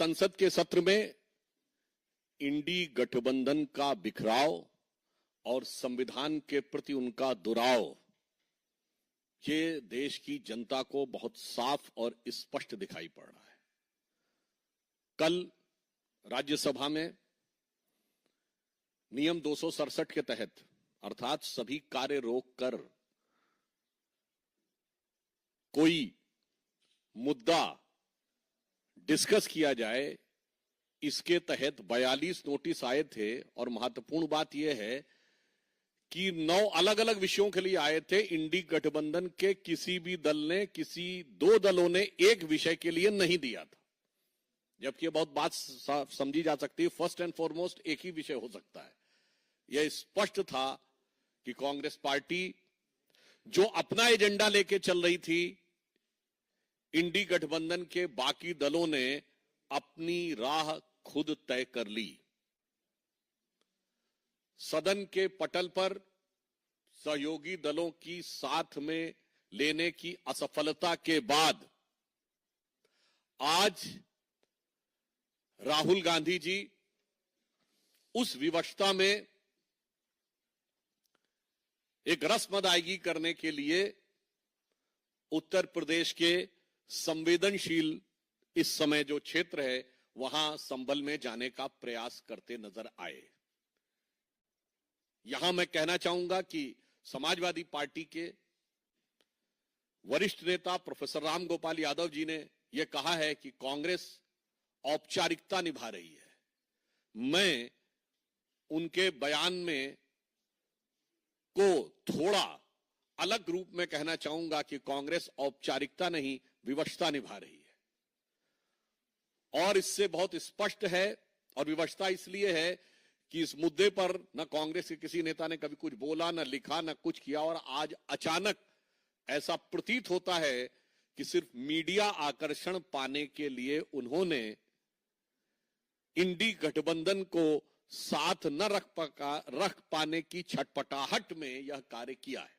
संसद के सत्र में इंडी गठबंधन का बिखराव और संविधान के प्रति उनका दुराव, ये देश की जनता को बहुत साफ और स्पष्ट दिखाई पड़ रहा है। कल राज्यसभा में नियम 267 के तहत अर्थात सभी कार्य रोककर कोई मुद्दा डिस्कस किया जाए, इसके तहत 42 नोटिस आए थे। और महत्वपूर्ण बात यह है कि 9 अलग अलग विषयों के लिए आए थे। इंडी गठबंधन के किसी भी दल ने, किसी 2 दलों ने एक विषय के लिए नहीं दिया था, जबकि यह बहुत बात समझी जा सकती है। फर्स्ट एंड फॉरमोस्ट एक ही विषय हो सकता है। यह स्पष्ट था कि कांग्रेस पार्टी जो अपना एजेंडा लेके चल रही थी, इंडी गठबंधन के बाकी दलों ने अपनी राह खुद तय कर ली। सदन के पटल पर सहयोगी दलों की साथ में लेने की असफलता के बाद आज राहुल गांधी जी उस विवशता में एक रस्म अदायगी करने के लिए उत्तर प्रदेश के संवेदनशील इस समय जो क्षेत्र है वहां संभल में जाने का प्रयास करते नजर आए। यहां मैं कहना चाहूंगा कि समाजवादी पार्टी के वरिष्ठ नेता प्रोफेसर राम गोपाल यादव जी ने यह कहा है कि कांग्रेस औपचारिकता निभा रही है। मैं उनके बयान में को थोड़ा अलग रूप में कहना चाहूंगा कि कांग्रेस औपचारिकता नहीं, विवशता निभा रही है। और इससे बहुत स्पष्ट है, और विवशता इसलिए है कि इस मुद्दे पर न कांग्रेस के किसी नेता ने कभी कुछ बोला, न लिखा, न कुछ किया, और आज अचानक ऐसा प्रतीत होता है कि सिर्फ मीडिया आकर्षण पाने के लिए उन्होंने इंडी गठबंधन को साथ न रख पाने की छटपटाहट में यह कार्य किया है।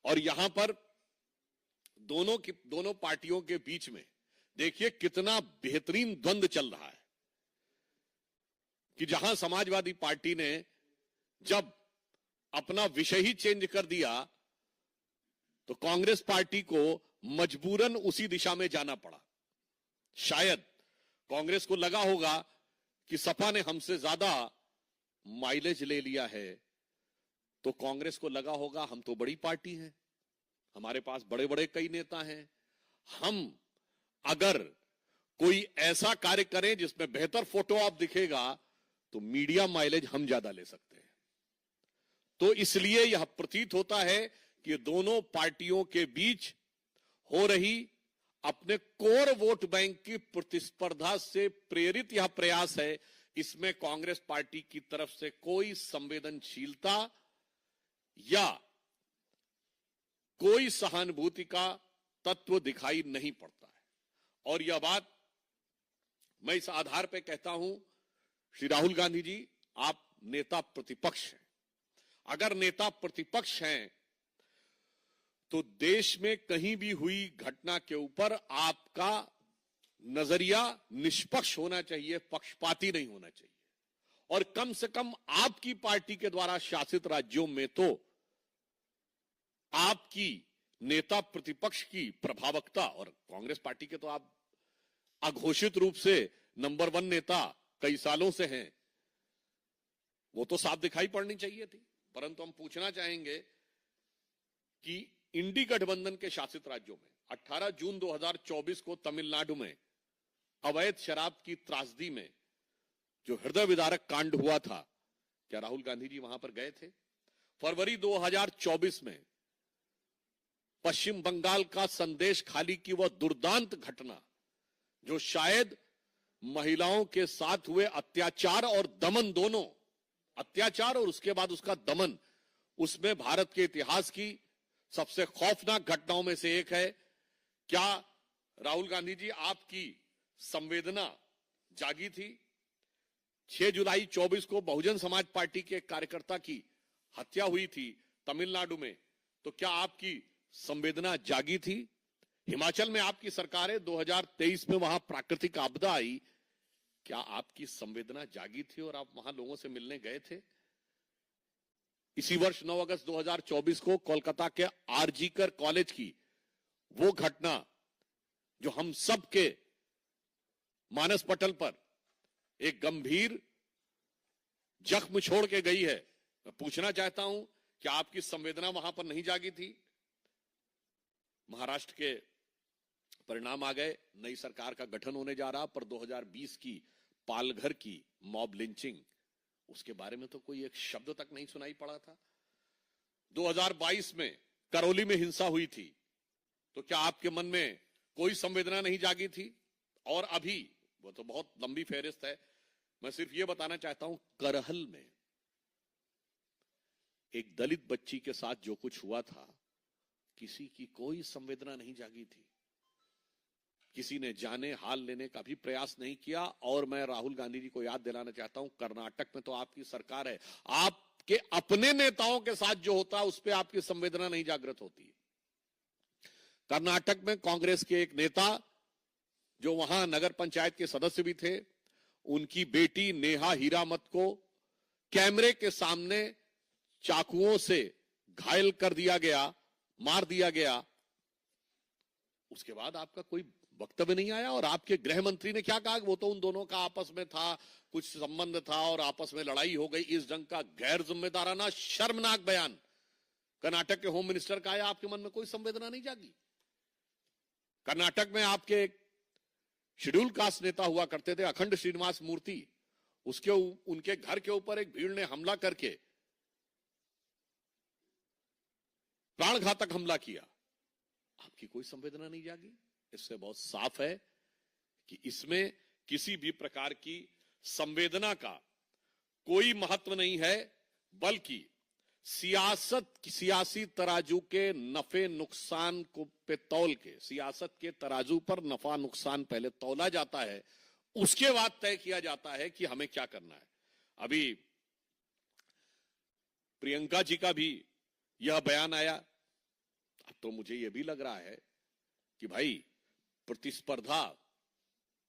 और यहां पर दोनों पार्टियों के बीच में देखिए कितना बेहतरीन द्वंद्व चल रहा है कि जहां समाजवादी पार्टी ने जब अपना विषय ही चेंज कर दिया तो कांग्रेस पार्टी को मजबूरन उसी दिशा में जाना पड़ा। शायद कांग्रेस को लगा होगा कि सपा ने हमसे ज्यादा माइलेज ले लिया है, तो कांग्रेस को लगा होगा हम तो बड़ी पार्टी हैं, हमारे पास बड़े बड़े कई नेता हैं, हम अगर कोई ऐसा कार्य करें जिसमें बेहतर फोटो आप दिखेगा तो मीडिया माइलेज हम ज्यादा ले सकते हैं। तो इसलिए यह प्रतीत होता है कि दोनों पार्टियों के बीच हो रही अपने कोर वोट बैंक की प्रतिस्पर्धा से प्रेरित यह प्रयास है। इसमें कांग्रेस पार्टी की तरफ से कोई संवेदनशीलता या कोई सहानुभूति का तत्व दिखाई नहीं पड़ता है। और यह बात मैं इस आधार पर कहता हूं, श्री राहुल गांधी जी, आप नेता प्रतिपक्ष हैं। अगर नेता प्रतिपक्ष हैं तो देश में कहीं भी हुई घटना के ऊपर आपका नजरिया निष्पक्ष होना चाहिए, पक्षपाती नहीं होना चाहिए। और कम से कम आपकी पार्टी के द्वारा शासित राज्यों में तो आपकी नेता प्रतिपक्ष की प्रभावकता, और कांग्रेस पार्टी के तो आप अघोषित रूप से नंबर 1 नेता कई सालों से हैं, वो तो साफ दिखाई पड़नी चाहिए थी। परंतु हम पूछना चाहेंगे कि इंडी गठबंधन के शासित राज्यों में 18 जून 2024 को तमिलनाडु में अवैध शराब की त्रासदी में जो हृदय विदारक कांड हुआ था, क्या राहुल गांधी जी वहां पर गए थे? फरवरी 2024 में पश्चिम बंगाल का संदेश खाली की वह दुर्दांत घटना जो शायद महिलाओं के साथ हुए अत्याचार और दमन, दोनों अत्याचार और उसके बाद उसका दमन, उसमें भारत के इतिहास की सबसे खौफनाक घटनाओं में से एक है। क्या राहुल गांधी जी आपकी संवेदना जागी थी? 6 जुलाई 24 को बहुजन समाज पार्टी के एक कार्यकर्ता की हत्या हुई थी तमिलनाडु में, तो क्या आपकी संवेदना जागी थी? हिमाचल में आपकी सरकार है, 2023 में वहां प्राकृतिक आपदा आई, क्या आपकी संवेदना जागी थी और आप वहां लोगों से मिलने गए थे? इसी वर्ष 9 अगस्त 2024 को कोलकाता के आरजीकर कॉलेज की वो घटना जो हम सब के मानस पटल पर एक गंभीर जख्म छोड़ के गई है, मैं पूछना चाहता हूं कि आपकी संवेदना वहां पर नहीं जागी थी? महाराष्ट्र के परिणाम आ गए, नई सरकार का गठन होने जा रहा, पर 2020 की पालघर की मॉब लिंचिंग, उसके बारे में तो कोई एक शब्द तक नहीं सुनाई पड़ा था। 2022 में करौली में हिंसा हुई थी, तो क्या आपके मन में कोई संवेदना नहीं जागी थी? और अभी, वो तो बहुत लंबी फेहरिस्त है, मैं सिर्फ ये बताना चाहता हूं, करहल में एक दलित बच्ची के साथ जो कुछ हुआ था, किसी की कोई संवेदना नहीं जागी थी, किसी ने जाने हाल लेने का भी प्रयास नहीं किया। और मैं राहुल गांधी जी को याद दिलाना चाहता हूं, कर्नाटक में तो आपकी सरकार है, आपके अपने नेताओं के साथ जो होता है उस पर आपकी संवेदना नहीं जागृत होती है। कर्नाटक में कांग्रेस के एक नेता जो वहां नगर पंचायत के सदस्य भी थे, उनकी बेटी नेहा हीरामत को कैमरे के सामने चाकुओं से घायल कर दिया गया, मार दिया गया। उसके बाद आपका कोई वक्तव्य नहीं आया। और आपके गृह मंत्री ने क्या कहा? वो तो उन दोनों का आपस में था, कुछ संबंध था और आपस में लड़ाई हो गई। इस ढंग का गैर जिम्मेदाराना शर्मनाक बयान कर्नाटक के होम मिनिस्टर का आया, आपके मन में कोई संवेदना नहीं जागी? कर्नाटक में आपके शेड्यूल कास्ट नेता हुआ करते थे अखंड श्रीनिवास मूर्ति, उनके घर के ऊपर एक भीड़ ने हमला करके प्राणघातक हमला किया, आपकी कोई संवेदना नहीं जागी? इससे बहुत साफ है कि इसमें किसी भी प्रकार की संवेदना का कोई महत्व नहीं है, बल्कि सियासी तराजू के नफे नुकसान को पे तौल के, सियासत के तराजू पर नफा नुकसान पहले तौला जाता है, उसके बाद तय किया जाता है कि हमें क्या करना है। अभी प्रियंका जी का भी यह बयान आया, अब तो मुझे यह भी लग रहा है कि भाई प्रतिस्पर्धा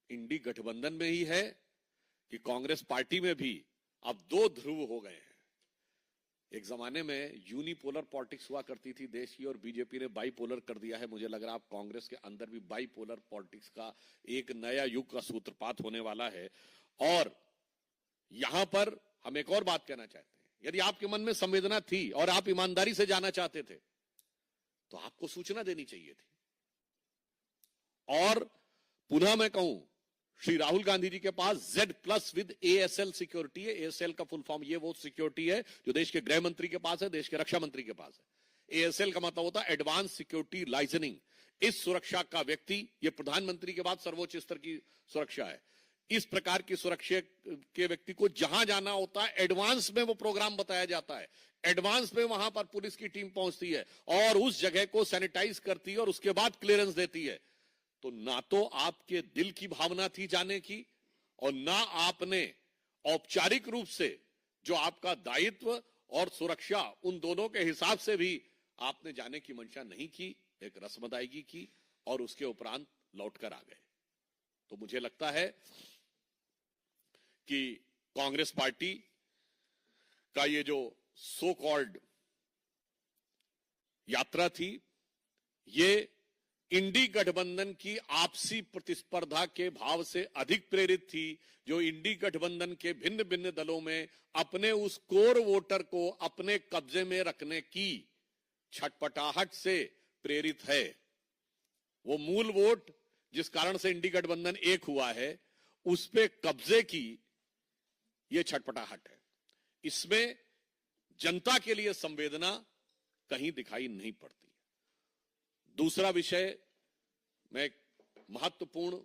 इंडी गठबंधन में ही है कि कांग्रेस पार्टी में भी अब दो ध्रुव हो गए हैं। एक जमाने में यूनिपोलर पॉलिटिक्स हुआ करती थी देश की, और बीजेपी ने बाइपोलर कर दिया है। मुझे लग रहा है अब कांग्रेस के अंदर भी बाइपोलर पॉलिटिक्स का एक नया युग का सूत्रपात होने वाला है। और यहां पर हम एक और बात कहना चाहते हैं, यदि आपके मन में संवेदना थी और आप ईमानदारी से जाना चाहते थे तो आपको सूचना देनी चाहिए थी। और पुनः मैं कहूं, श्री राहुल गांधी जी के पास Z+ विद ASL सिक्योरिटी है। ASL का फुल फॉर्म ये वो सिक्योरिटी है जो देश के गृह मंत्री के पास है, देश के रक्षा मंत्री के पास है। ASL का मतलब होता है एडवांस सिक्योरिटी लाइसेंसिंग। इस सुरक्षा का व्यक्ति, ये प्रधानमंत्री के बाद सर्वोच्च स्तर की सुरक्षा है। इस प्रकार की सुरक्षा के व्यक्ति को जहां जाना होता है, एडवांस में वो प्रोग्राम बताया जाता है, एडवांस में वहां पर पुलिस की टीम पहुंचती है और उस जगह को सैनिटाइज करती है और उसके बाद क्लियरेंस देती है। तो ना तो आपके दिल की भावना थी जाने की, और ना आपने औपचारिक रूप से जो आपका दायित्व और सुरक्षा, उन दोनों के हिसाब से भी आपने जाने की मंशा नहीं की, एक रस्म अदायगी की और उसके उपरांत लौटकर आ गए। तो मुझे लगता है कि कांग्रेस पार्टी का ये जो सो कॉल्ड यात्रा थी, ये इंडी गठबंधन की आपसी प्रतिस्पर्धा के भाव से अधिक प्रेरित थी, जो इंडी गठबंधन के भिन्न भिन्न दलों में अपने उस कोर वोटर को अपने कब्जे में रखने की छटपटाहट से प्रेरित है। वो मूल वोट जिस कारण से इंडी गठबंधन एक हुआ है, उस पे कब्जे की ये छटपटाहट है। इसमें जनता के लिए संवेदना कहीं दिखाई नहीं पड़ती। दूसरा विषय, मैं एक महत्वपूर्ण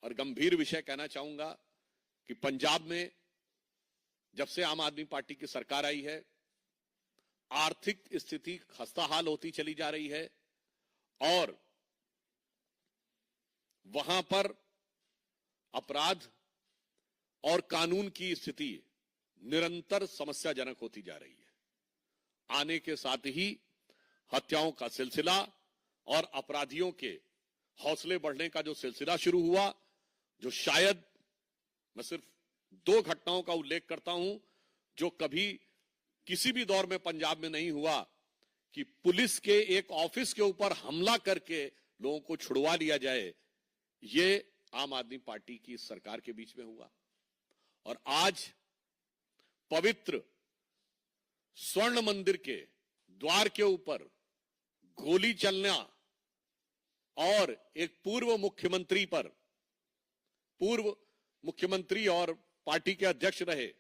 और गंभीर विषय कहना चाहूंगा कि पंजाब में जब से आम आदमी पार्टी की सरकार आई है, आर्थिक स्थिति खस्ताहाल होती चली जा रही है और वहां पर अपराध और कानून की स्थिति निरंतर समस्याजनक होती जा रही है। आने के साथ ही हत्याओं का सिलसिला और अपराधियों के हौसले बढ़ने का जो सिलसिला शुरू हुआ, जो शायद मैं सिर्फ 2 घटनाओं का उल्लेख करता हूं जो कभी किसी भी दौर में पंजाब में नहीं हुआ, कि पुलिस के एक ऑफिस के ऊपर हमला करके लोगों को छुड़वा लिया जाए, ये आम आदमी पार्टी की सरकार के बीच में हुआ। और आज पवित्र स्वर्ण मंदिर के द्वार के ऊपर गोली चलना और एक पूर्व मुख्यमंत्री और पार्टी के अध्यक्ष रहे,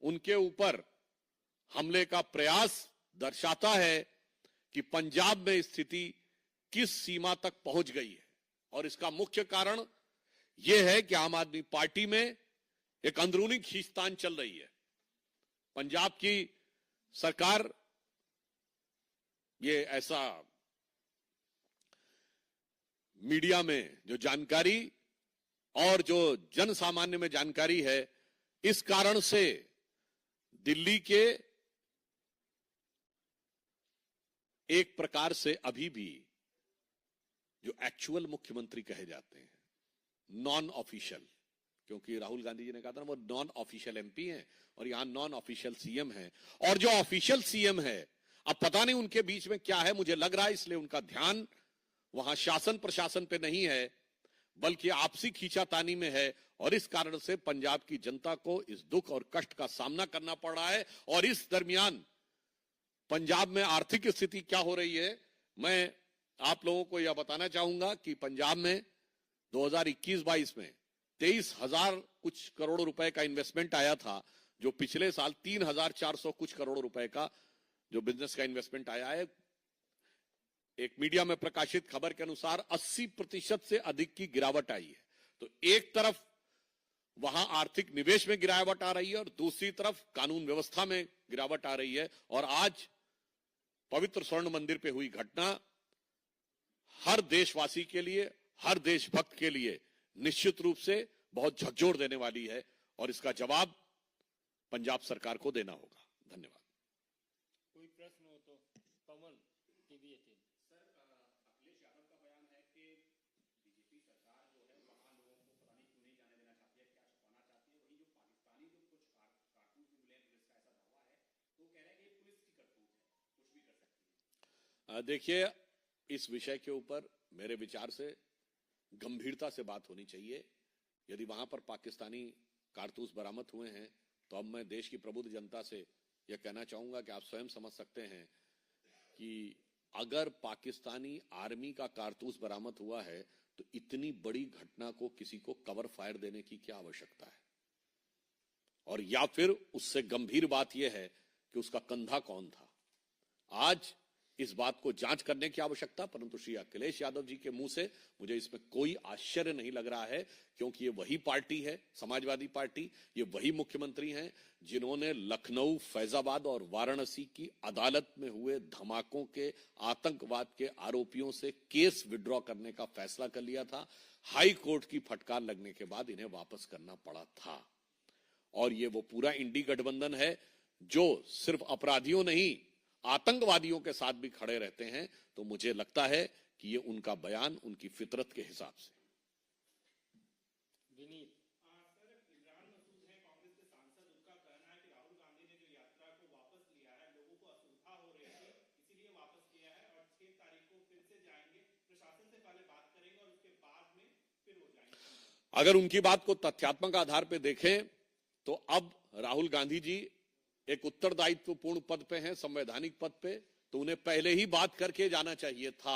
उनके ऊपर हमले का प्रयास दर्शाता है कि पंजाब में स्थिति किस सीमा तक पहुंच गई है। और इसका मुख्य कारण यह है कि आम आदमी पार्टी में एक अंदरूनी खींचतान चल रही है। पंजाब की सरकार ये ऐसा मीडिया में जो जानकारी और जो जन सामान्य में जानकारी है, इस कारण से दिल्ली के एक प्रकार से अभी भी जो एक्चुअल मुख्यमंत्री कहे जाते हैं, नॉन ऑफिशियल, क्योंकि राहुल गांधी जी ने कहा था ना वो नॉन ऑफिशियल एमपी हैं और यहां नॉन ऑफिशियल सीएम है। और जो ऑफिशियल सीएम है, अब पता नहीं उनके बीच में क्या है, मुझे लग रहा है इसलिए उनका ध्यान वहां शासन प्रशासन पे नहीं है, बल्कि आपसी खींचातानी में है। और इस कारण से पंजाब की जनता को इस दुख और कष्ट का सामना करना पड़ रहा है। और इस दरमियान पंजाब में आर्थिक स्थिति क्या हो रही है, मैं आप लोगों को यह बताना चाहूंगा कि पंजाब में 2021-22 में 23,000 कुछ करोड़ रुपए का इन्वेस्टमेंट आया था, जो पिछले साल 3,400 कुछ करोड़ रुपए का जो बिजनेस का इन्वेस्टमेंट आया है। एक मीडिया में प्रकाशित खबर के अनुसार 80% से अधिक की गिरावट आई है। तो एक तरफ वहां आर्थिक निवेश में गिरावट आ रही है और दूसरी तरफ कानून व्यवस्था में गिरावट आ रही है। और आज पवित्र स्वर्ण मंदिर पे हुई घटना हर देशवासी के लिए, हर देशभक्त के लिए निश्चित रूप से बहुत झकझोर देने वाली है और इसका जवाब पंजाब सरकार को देना होगा। धन्यवाद। कोई प्रश्न हो तो पवन टीवी 18। सर, अखिलेश यादव का बयान है कि बीजेपी सरकार जो है वहां लोगों को पता नहीं क्यों नहीं जाने देना चाहती है, क्या छुपाना चाहती है। वही जो पाकिस्तानी जो कुछ कारतूस भी मिले, पुलिस का ऐसा दावा है, तो कह रहे हैं कि ये पुलिस की करतूत है, कुछ भी कर सकती है। देखिए, इस विषय के ऊपर मेरे विचार से गंभीरता से बात होनी चाहिए। यदि वहां पर पाकिस्तानी कारतूस बरामद हुए हैं तो अब मैं देश की प्रबुद्ध जनता से यह कहना चाहूंगा कि आप स्वयं समझ सकते हैं कि अगर पाकिस्तानी आर्मी का कारतूस बरामद हुआ है तो इतनी बड़ी घटना को किसी को कवर फायर देने की क्या आवश्यकता है। और या फिर उससे गंभीर बात यह है कि उसका कंधा कौन था। आज इस बात को जांच करने की आवश्यकता, परंतु श्री अखिलेश यादव जी के मुंह से मुझे इसमें कोई आश्चर्य नहीं लग रहा है, क्योंकि ये वही पार्टी है, समाजवादी पार्टी, ये वही मुख्यमंत्री हैं जिन्होंने लखनऊ, फैजाबाद और वाराणसी की अदालत में हुए धमाकों के आतंकवाद के आरोपियों से केस विड्रॉ करने का फैसला कर लिया था। हाई कोर्ट की फटकार लगने के बाद इन्हें वापस करना पड़ा था। और ये वो पूरा इंडी गठबंधन है जो सिर्फ अपराधियों नहीं, आतंकवादियों के साथ भी खड़े रहते हैं। तो मुझे लगता है कि ये उनका बयान उनकी फितरत के हिसाब से। विनीत, सर, इमरान मसूद है कांग्रेस के सांसद, उनका कहना है कि राहुल गांधी ने जो यात्रा को वापस लिया है, लोगों को असुविधा हो रही थी इसीलिए वापस किया है और 6 तारीख को फिर से जाएंगे, प्रशासन से पहले बात करेंगे और उसके बाद में फिर हो जाएंगे। अगर उनकी बात को तथ्यात्मक आधार पर देखें तो अब राहुल गांधी जी एक उत्तरदायित्वपूर्ण पद पे हैं, संवैधानिक पद पे, तो उन्हें पहले ही बात करके जाना चाहिए था।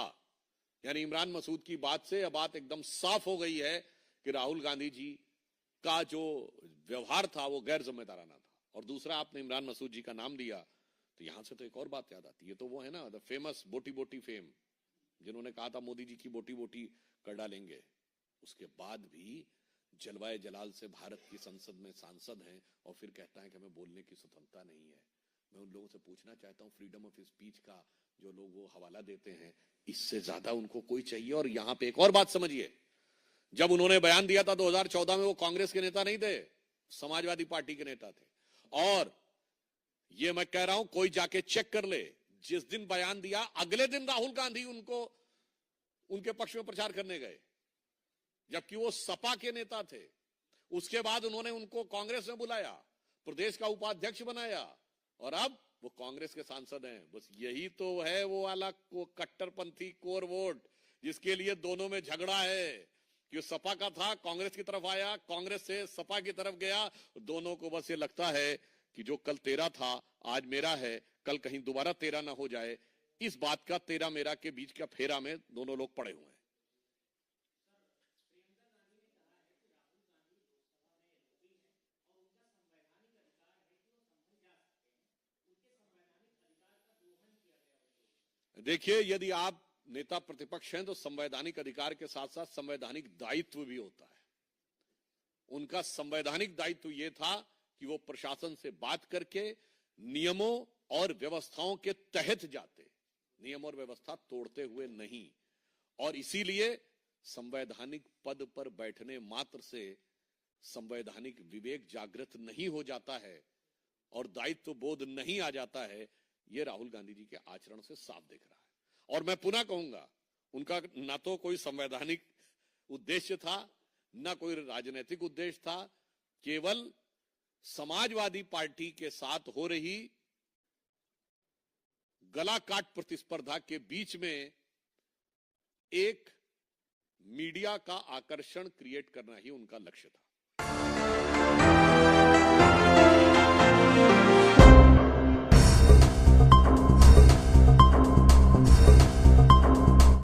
यानी इमरान मसूद की बात से यह बात एकदम साफ हो गई है कि राहुल गांधी जी का जो व्यवहार था वो गैर जिम्मेदाराना था। और दूसरा, आपने इमरान मसूद जी का नाम लिया तो यहां से तो एक और बात याद आती है, तो वो है ना द फेमस बोटी बोटी फेम, जिन्होंने कहा था मोदी जी की बोटी बोटी कर डालेंगे। उसके बाद भी जलवाए जलाल से भारत की संसद में सांसद हैं और फिर कहता है कि हमें बोलने की स्वतंत्रता नहीं है। मैं उन लोगों से पूछना चाहता हूं, फ्रीडम ऑफ स्पीच का जो लोग वो हवाला देते हैं, इससे ज्यादा उनको कोई चाहिए। और यहां पे एक और बात समझिए, जब उन्होंने बयान दिया था 2014 में, वो कांग्रेस के नेता नहीं थे, समाजवादी पार्टी के नेता थे। और ये मैं कह रहा हूं, कोई जाके चेक कर ले, जिस दिन बयान दिया अगले दिन राहुल गांधी उनके पक्ष में प्रचार करने गए। जबकि वो सपा के नेता थे। उसके बाद उन्होंने उनको कांग्रेस में बुलाया, प्रदेश का उपाध्यक्ष बनाया, और अब वो कांग्रेस के सांसद हैं। बस यही तो है वो वाला कट्टरपंथी कोर वोट जिसके लिए दोनों में झगड़ा है कि सपा का था, कांग्रेस की तरफ आया, कांग्रेस से सपा की तरफ गया। दोनों को बस ये लगता है कि जो कल तेरा था आज मेरा है, कल कहीं दोबारा तेरा ना हो जाए। इस बात का तेरा मेरा के बीच का फेरा में दोनों लोग पड़े हुए हैं। देखिए, यदि आप नेता प्रतिपक्ष हैं तो संवैधानिक अधिकार के साथ साथ संवैधानिक दायित्व भी होता है। उनका संवैधानिक दायित्व यह था कि वो प्रशासन से बात करके नियमों और व्यवस्थाओं के तहत जाते, नियम और व्यवस्था तोड़ते हुए नहीं। और इसीलिए संवैधानिक पद पर बैठने मात्र से संवैधानिक विवेक जागृत नहीं हो जाता है और दायित्व बोध नहीं आ जाता है। यह राहुल गांधी जी के आचरण से साफ दिख रहा है। और मैं पुनः कहूंगा, उनका ना तो कोई संवैधानिक उद्देश्य था, ना कोई राजनीतिक उद्देश्य था। केवल समाजवादी पार्टी के साथ हो रही गला काट प्रतिस्पर्धा के बीच में एक मीडिया का आकर्षण क्रिएट करना ही उनका लक्ष्य था।